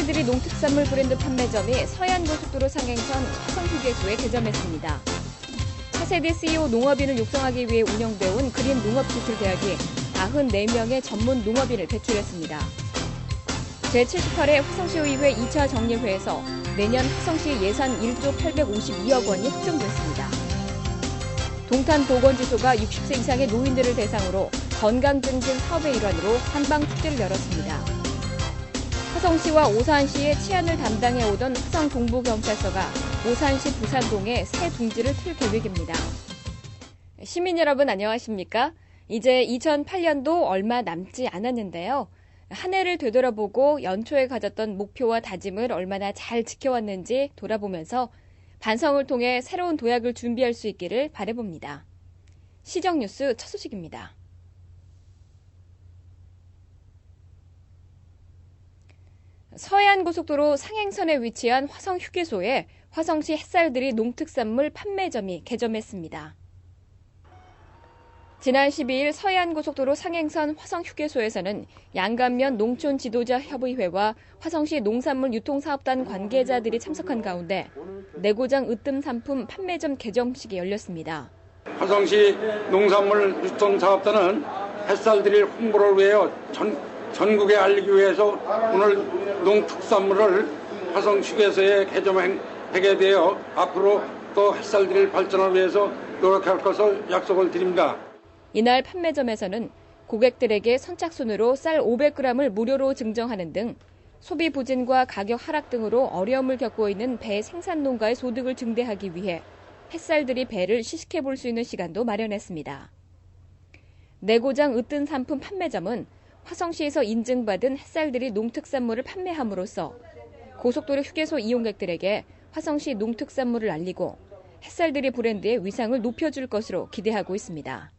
햇살들이 농특산물 브랜드 판매점이 서해안고속도로 상행선 화성휴게소에 개점했습니다. 차세대 CEO 농업인을 육성하기 위해 운영되어 온 그린농업기술대학이 94명의 전문 농업인을 배출했습니다. 제78회 화성시의회 2차 정례회에서 내년 화성시 예산 1조 852억 원이 확정됐습니다. 동탄보건지소가 60세 이상의 노인들을 대상으로 건강증진 사업의 일환으로 한방축제를 열었습니다. 화성시와 오산시의 치안을 담당해오던 화성동부경찰서가 오산시 부산동에 새 둥지를 틀 계획입니다. 시민 여러분 안녕하십니까? 이제 2008년도 얼마 남지 않았는데요. 한 해를 되돌아보고 연초에 가졌던 목표와 다짐을 얼마나 잘 지켜왔는지 돌아보면서 반성을 통해 새로운 도약을 준비할 수 있기를 바라봅니다. 시정뉴스 첫 소식입니다. 서해안고속도로 상행선에 위치한 화성휴게소에 화성시 햇살들이 농특산물 판매점이 개점했습니다. 지난 12일 서해안고속도로 상행선 화성휴게소에서는 양감면 농촌지도자협의회와 화성시 농산물 유통사업단 관계자들이 참석한 가운데 내고장 으뜸상품 판매점 개점식이 열렸습니다. 화성시 농산물 유통사업단은 햇살들이 홍보를 위해 전국에 알리기 위해서 오늘 농특산물을 화성휴게소에 개점하게 되어 앞으로 또 햇살들이 발전을 위해서 노력할 것을 약속을 드립니다. 이날 판매점에서는 고객들에게 선착순으로 쌀 500g을 무료로 증정하는 등 소비 부진과 가격 하락 등으로 어려움을 겪고 있는 배 생산 농가의 소득을 증대하기 위해 햇살들이 배를 시식해 볼 수 있는 시간도 마련했습니다. 내고장 으뜸 상품 판매점은 화성시에서 인증받은 햇살들이 농특산물을 판매함으로써 고속도로 휴게소 이용객들에게 화성시 농특산물을 알리고 햇살들이 브랜드의 위상을 높여줄 것으로 기대하고 있습니다.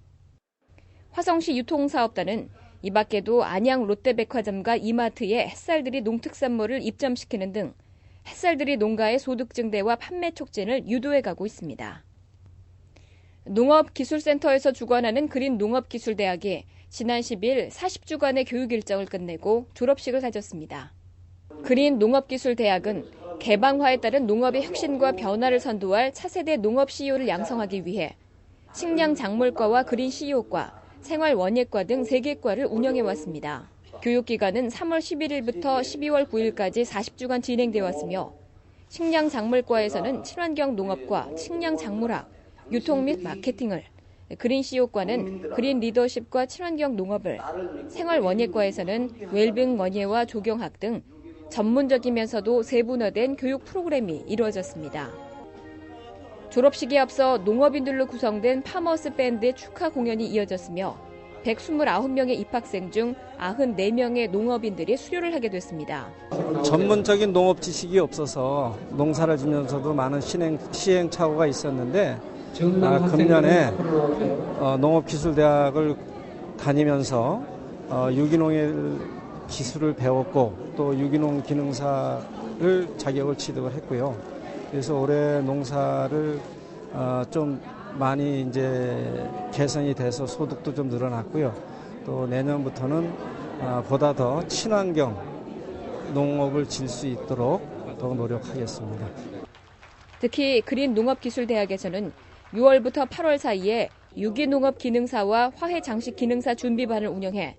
화성시 유통사업단은 이 밖에도 안양 롯데백화점과 이마트에 햇살들이 농특산물을 입점시키는 등 햇살들이 농가의 소득 증대와 판매 촉진을 유도해가고 있습니다. 농업기술센터에서 주관하는 그린농업기술대학이 지난 10일 40주간의 교육 일정을 끝내고 졸업식을 가졌습니다. 그린농업기술대학은 개방화에 따른 농업의 혁신과 변화를 선도할 차세대 농업 CEO를 양성하기 위해 식량작물과와 그린 CEO과 생활원예과 등 3개과를 운영해왔습니다. 교육기간은 3월 11일부터 12월 9일까지 40주간 진행되어 왔으며 식량작물과에서는 친환경 농업과 식량작물학, 유통 및 마케팅을, 그린 CEO과는 그린 리더십과 친환경 농업을, 생활원예과에서는 웰빙 원예와 조경학 등 전문적이면서도 세분화된 교육 프로그램이 이루어졌습니다. 졸업식에 앞서 농업인들로 구성된 파머스 밴드의 축하 공연이 이어졌으며 129명의 입학생 중 94명의 농업인들이 수료를 하게 됐습니다. 전문적인 농업 지식이 없어서 농사를 지면서도 많은 시행착오가 있었는데 금년에 농업기술대학을 다니면서 유기농의 기술을 배웠고 또 유기농 기능사를 자격을 취득을 했고요. 그래서 올해 농사를 좀 많이 이제 개선이 돼서 소득도 좀 늘어났고요. 또 내년부터는 보다 더 친환경 농업을 질 수 있도록 더 노력하겠습니다. 특히 그린농업기술대학에서는 6월부터 8월 사이에 유기농업 기능사와 화훼장식 기능사 준비반을 운영해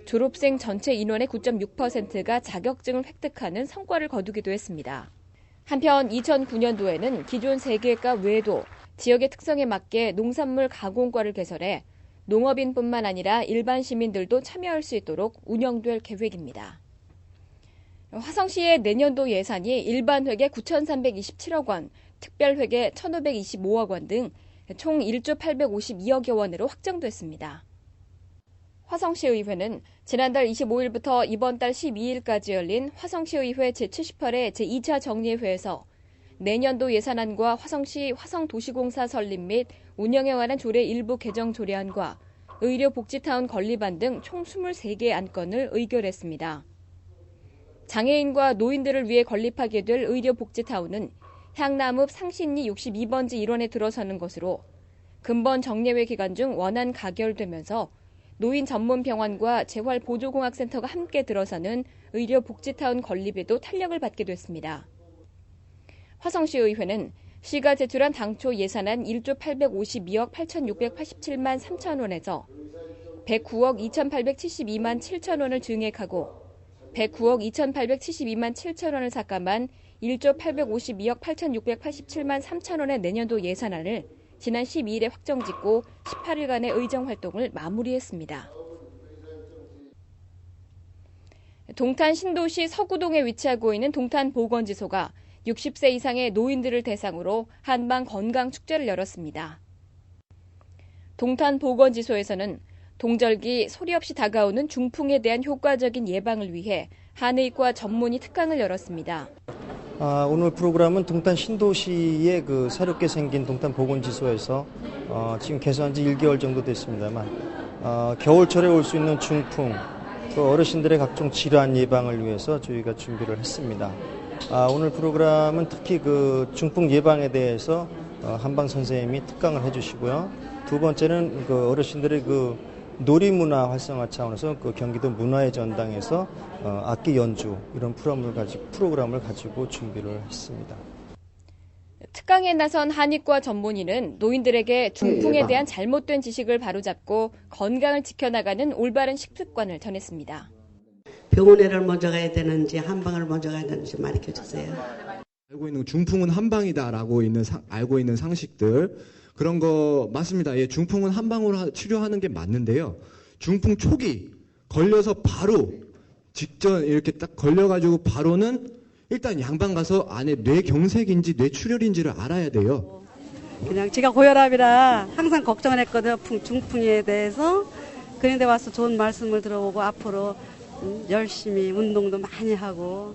졸업생 전체 인원의 9.6%가 자격증을 획득하는 성과를 거두기도 했습니다. 한편 2009년도에는 기존 3개과 외에도 지역의 특성에 맞게 농산물 가공과를 개설해 농업인뿐만 아니라 일반 시민들도 참여할 수 있도록 운영될 계획입니다. 화성시의 내년도 예산이 일반회계 9,327억 원, 특별회계 1,525억 원 등 총 1조 852억여 원으로 확정됐습니다. 화성시의회는 지난달 25일부터 이번 달 12일까지 열린 화성시의회 제78회 제2차 정례회에서 내년도 예산안과 화성시 화성도시공사 설립 및 운영에 관한 조례 일부 개정 조례안과 의료복지타운 건립안 등 총 23개의 안건을 의결했습니다. 장애인과 노인들을 위해 건립하게 될 의료복지타운은 향남읍 상신리 62번지 일원에 들어서는 것으로 근본 정례회 기간 중 원안 가결되면서 노인 전문 병원과 재활보조공학센터가 함께 들어서는 의료복지타운 건립에도 탄력을 받게 됐습니다. 화성시의회는 시가 제출한 당초 예산안 1조 852억 8,687만 3천 원에서 109억 2,872만 7천 원을 증액하고 109억 2,872만 7천 원을 삭감한 1조 852억 8,687만 3천 원의 내년도 예산안을 지난 12일에 확정짓고 18일간의 의정활동을 마무리했습니다. 동탄 신도시 서구동에 위치하고 있는 동탄보건지소가 60세 이상의 노인들을 대상으로 한방 건강축제를 열었습니다. 동탄보건지소에서는 동절기 소리 없이 다가오는 중풍에 대한 효과적인 예방을 위해 한의과 전문의 특강을 열었습니다. 오늘 프로그램은 동탄 신도시의 새롭게 생긴 동탄보건지소에서 지금 개소한 지 1개월 정도 됐습니다만 겨울철에 올 수 있는 중풍, 또 어르신들의 각종 질환 예방을 위해서 저희가 준비를 했습니다. 오늘 프로그램은 특히 중풍 예방에 대해서 한방 선생님이 특강을 해주시고요. 두 번째는 어르신들의 놀이문화 활성화 차원에서 경기도 문화의 전당에서 악기 연주 이런 프로그램을 가지고 준비를 했습니다. 특강에 나선 한의과 전문의는 노인들에게 중풍에 대한 잘못된 지식을 바로잡고 건강을 지켜나가는 올바른 식습관을 전했습니다. 병원에를 먼저 가야 되는지 한방을 먼저 가야 되는지 가르쳐 주세요. 알고 있는 중풍은 한방이다라고 알고 있는 상식들 그런 거 맞습니다. 예, 중풍은 한방으로 치료하는 게 맞는데요. 중풍 초기 걸려서 바로 직전 이렇게 딱 걸려가지고 바로는 일단 양방 가서 안에 뇌경색인지 뇌출혈인지를 알아야 돼요. 그냥 제가 고혈압이라 항상 걱정을 했거든요. 중풍에 대해서. 그런데 와서 좋은 말씀을 들어보고 앞으로 열심히 운동도 많이 하고.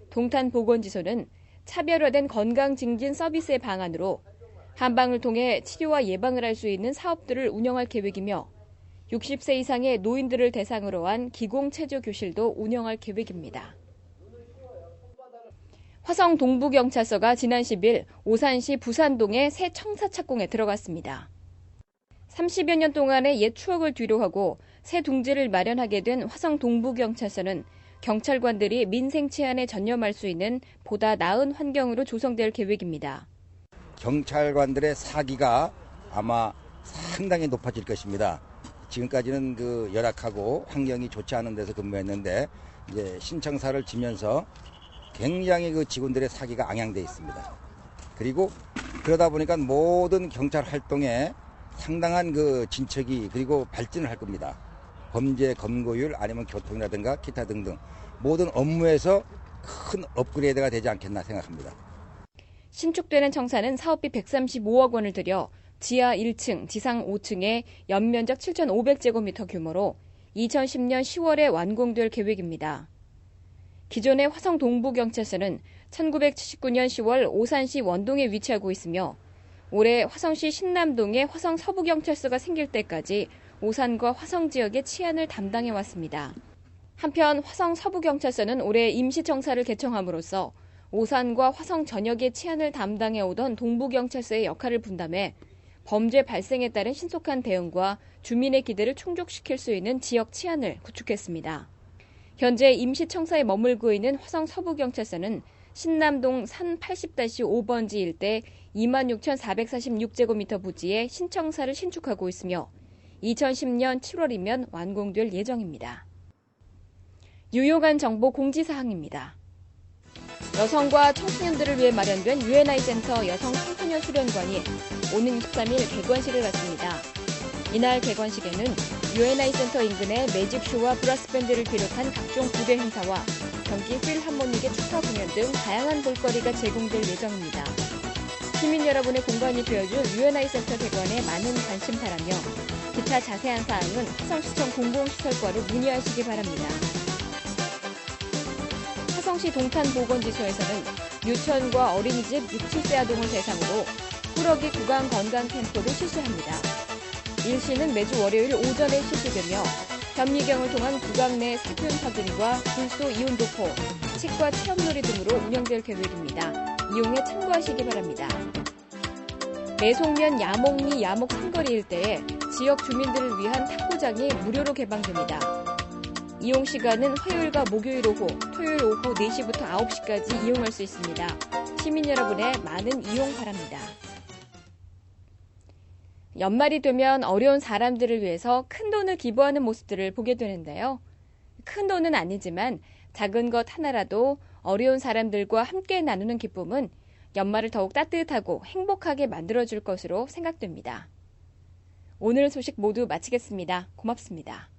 동탄보건지소는 차별화된 건강 증진 서비스의 방안으로 한방을 통해 치료와 예방을 할 수 있는 사업들을 운영할 계획이며 60세 이상의 노인들을 대상으로 한 기공체조 교실도 운영할 계획입니다. 화성 동부경찰서가 지난 10일 오산시 부산동의 새 청사착공에 들어갔습니다. 30여 년 동안의 옛 추억을 뒤로하고 새 둥지를 마련하게 된 화성 동부경찰서는 경찰관들이 민생 치안에 전념할 수 있는 보다 나은 환경으로 조성될 계획입니다. 경찰관들의 사기가 아마 상당히 높아질 것입니다. 지금까지는 열악하고 환경이 좋지 않은 데서 근무했는데 이제 신청사를 지면서 굉장히 직원들의 사기가 앙양돼 있습니다. 그리고 그러다 보니까 모든 경찰 활동에 상당한 진척이 그리고 발전을 할 겁니다. 범죄 검거율 아니면 교통이라든가 기타 등등 모든 업무에서 큰 업그레이드가 되지 않겠나 생각합니다. 신축되는 청사는 사업비 135억 원을 들여 지하 1층, 지상 5층에 연면적 7,500제곱미터 규모로 2010년 10월에 완공될 계획입니다. 기존의 화성 동부경찰서는 1979년 10월 오산시 원동에 위치하고 있으며 올해 화성시 신남동에 화성 서부경찰서가 생길 때까지 오산과 화성 지역의 치안을 담당해왔습니다. 한편 화성 서부경찰서는 올해 임시청사를 개청함으로써 오산과 화성 전역의 치안을 담당해오던 동부경찰서의 역할을 분담해 범죄 발생에 따른 신속한 대응과 주민의 기대를 충족시킬 수 있는 지역 치안을 구축했습니다. 현재 임시청사에 머물고 있는 화성 서부경찰서는 신남동 산 80-5번지 일대 26,446제곱미터 부지에 신청사를 신축하고 있으며 2010년 7월이면 완공될 예정입니다. 유용한 정보 공지사항입니다. 여성과 청소년들을 위해 마련된 UNI 센터 여성 청소년 수련관이 오는 23일 개관식을 갖습니다. 이날 개관식에는 UNI 센터 인근의 매직쇼와 브라스밴드를 비롯한 각종 부대 행사와 경기 필하모닉의 축하 공연 등 다양한 볼거리가 제공될 예정입니다. 시민 여러분의 공간이 되어줄 UNI 센터 개관에 많은 관심 바라며 기타 자세한 사항은 화성시청 공공시설과로 문의하시기 바랍니다. 화성시 동탄보건지소에서는 유치원과 어린이집 6, 7세 아동을 대상으로 꾸러기 구강 건강 캠프를 실시합니다. 일시는 매주 월요일 오전에 실시되며 현미경을 통한 구강 내 세균 확인과 불소 이온 도포, 치과 체험놀이 등으로 운영될 계획입니다. 이용에 참고하시기 바랍니다. 매송면 야목리 야목 삼거리 일대에 지역 주민들을 위한 탁구장이 무료로 개방됩니다. 이용 시간은 화요일과 목요일 오후, 토요일 오후 4시부터 9시까지 이용할 수 있습니다. 시민 여러분의 많은 이용 바랍니다. 연말이 되면 어려운 사람들을 위해서 큰 돈을 기부하는 모습들을 보게 되는데요. 큰 돈은 아니지만 작은 것 하나라도 어려운 사람들과 함께 나누는 기쁨은 연말을 더욱 따뜻하고 행복하게 만들어줄 것으로 생각됩니다. 오늘 소식 모두 마치겠습니다. 고맙습니다.